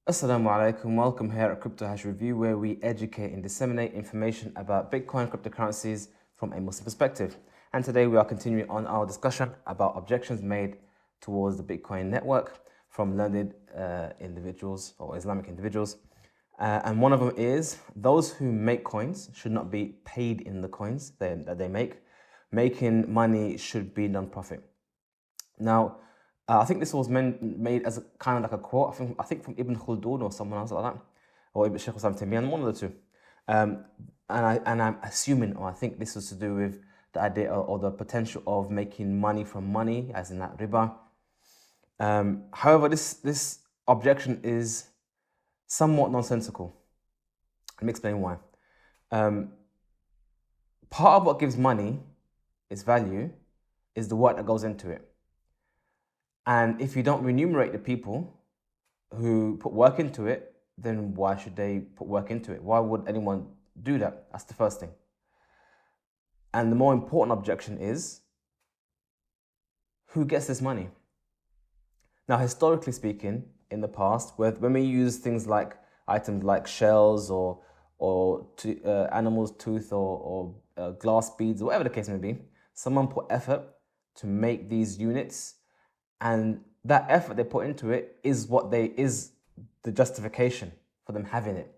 Assalamu alaikum, welcome here at Crypto Hash Review, where we educate and disseminate information about Bitcoin cryptocurrencies from a Muslim perspective. And today we are continuing on our discussion about objections made towards the Bitcoin network from learned individuals or Islamic individuals. And one of them is those who make coins should not be paid in the coins that they make. Making money should be non-profit. Now, I think this was made as a kind of like a quote. I think from Ibn Khaldun or someone else like that, or Ibn Sheikh Islam Taymiyyah, one of the two. And I'm assuming, or I think this was to do with the idea or the potential of making money from money, as in that riba. However, this objection is somewhat nonsensical. Let me explain why. Part of what gives money its value is the work that goes into it. And if you don't remunerate the people who put work into it, then why should they put work into it? Why would anyone do that? That's the first thing. And the more important objection is, who gets this money? Now, historically speaking, in the past, when we use things like items like shells or animals' tooth or glass beads, or whatever the case may be, someone put effort to make these units, and that effort they put into it is the justification for them having it.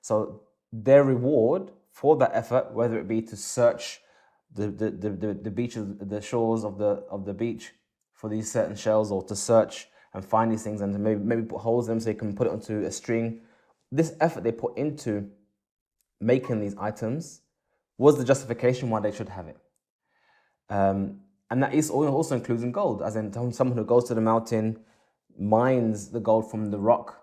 So their reward for that effort, whether it be to search the beaches, the shores of the beach for these certain shells, or to search and find these things and to maybe put holes in them so you can put it onto a string. This effort they put into making these items was the justification why they should have it. And that is also includes in gold, as in someone who goes to the mountain, mines the gold from the rock,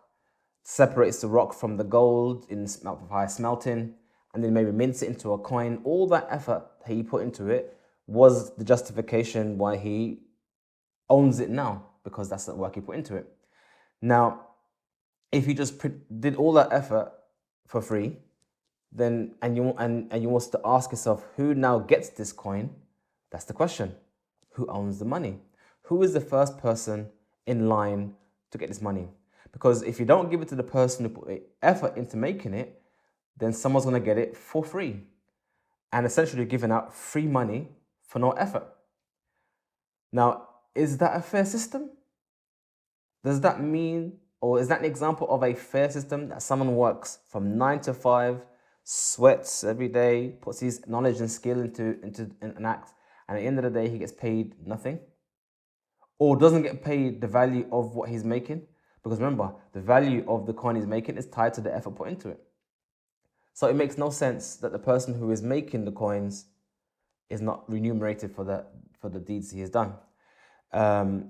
separates the rock from the gold via smelting, and then maybe mints it into a coin. All that effort he put into it was the justification why he owns it now, because that's the work he put into it. Now, if you just did all that effort for free, then and you want to ask yourself, who now gets this coin? That's the question. Who owns the money? Who is the first person in line to get this money? Because if you don't give it to the person who put effort into making it, then someone's going to get it for free. And essentially giving out free money for no effort. Now, is that a fair system? Does that mean, or is that an example of a fair system, that someone works from 9 to 5, sweats every day, puts his knowledge and skill into an act, and at the end of the day, he gets paid nothing? Or doesn't get paid the value of what he's making? Because remember, the value of the coin he's making is tied to the effort put into it. So it makes no sense that the person who is making the coins is not remunerated for the deeds he has done. And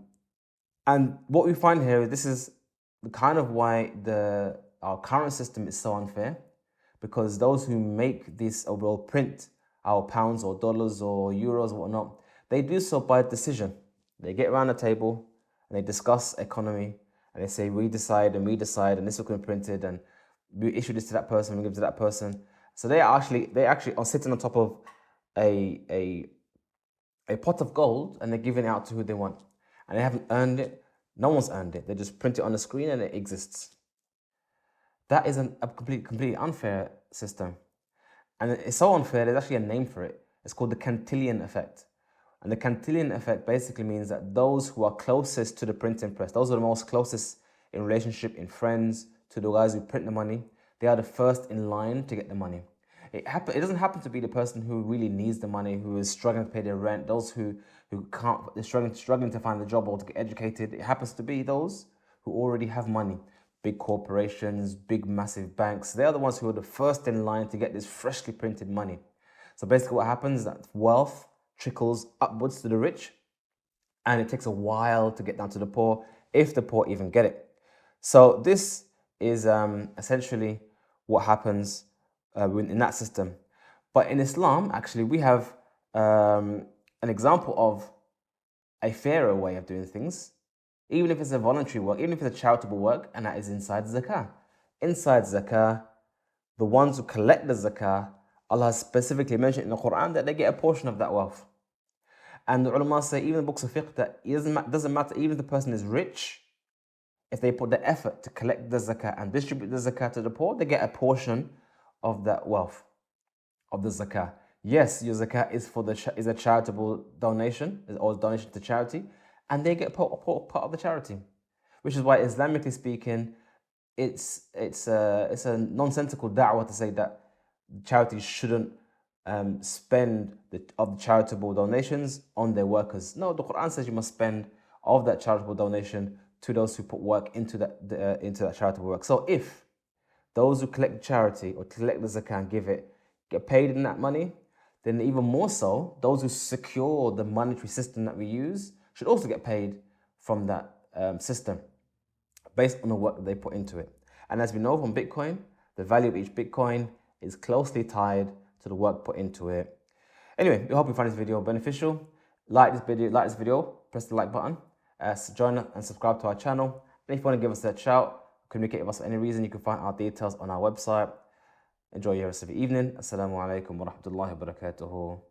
what we find here, this is the kind of why our current system is so unfair, because those who make this or will print our pounds or dollars or euros or whatnot, they do so by decision. They get around a table and they discuss economy, and they say, we decide, and this will be printed, and we issue this to that person, we give it to that person. So they actually are sitting on top of a pot of gold, and they're giving it out to who they want. And they haven't earned it. No one's earned it. They just print it on the screen and it exists. That is a completely unfair system. And it's so unfair, there's actually a name for it. It's called the Cantillon effect. And the Cantillon effect basically means that those who are closest to the printing press, those who are the most closest in relationship, in friends, to the guys who print the money, they are the first in line to get the money. It doesn't happen to be the person who really needs the money, who is struggling to pay their rent, those who can't, they're struggling to find a job or to get educated. It happens to be those who already have money. Big corporations, big massive banks, they're the ones who are the first in line to get this freshly printed money. So basically what happens is that wealth trickles upwards to the rich, and it takes a while to get down to the poor, if the poor even get it. So this is essentially what happens in that system. But in Islam, actually, we have an example of a fairer way of doing things, even if it's a voluntary work, even if it's a charitable work, and that is inside zakah. Inside zakah, the ones who collect the zakah, Allah has specifically mentioned in the Quran that they get a portion of that wealth. And the ulama say, even in the books of fiqh, that it doesn't matter, even if the person is rich, if they put the effort to collect the zakah and distribute the zakah to the poor, they get a portion of that wealth of the zakah. Yes, your zakah is for is a charitable donation, or donation to charity, and they get part of the charity, which is why, Islamically speaking, it's a nonsensical da'wah to say that charities shouldn't spend of the charitable donations on their workers. No, the Quran says you must spend of that charitable donation to those who put work into that charitable work. So if those who collect charity or collect the zakah and give it get paid in that money, then even more so, those who secure the monetary system that we use should also get paid from that system based on the work that they put into it. And as we know from Bitcoin, the value of each Bitcoin is closely tied to the work put into it. Anyway, we hope you find this video beneficial. Like this video, press the like button, join and subscribe to our channel. And if you want to give us a shout, communicate with us for any reason, you can find our details on our website. Enjoy your rest of the evening. Assalamu alaikum wa rahmatullahi wa barakatuhu.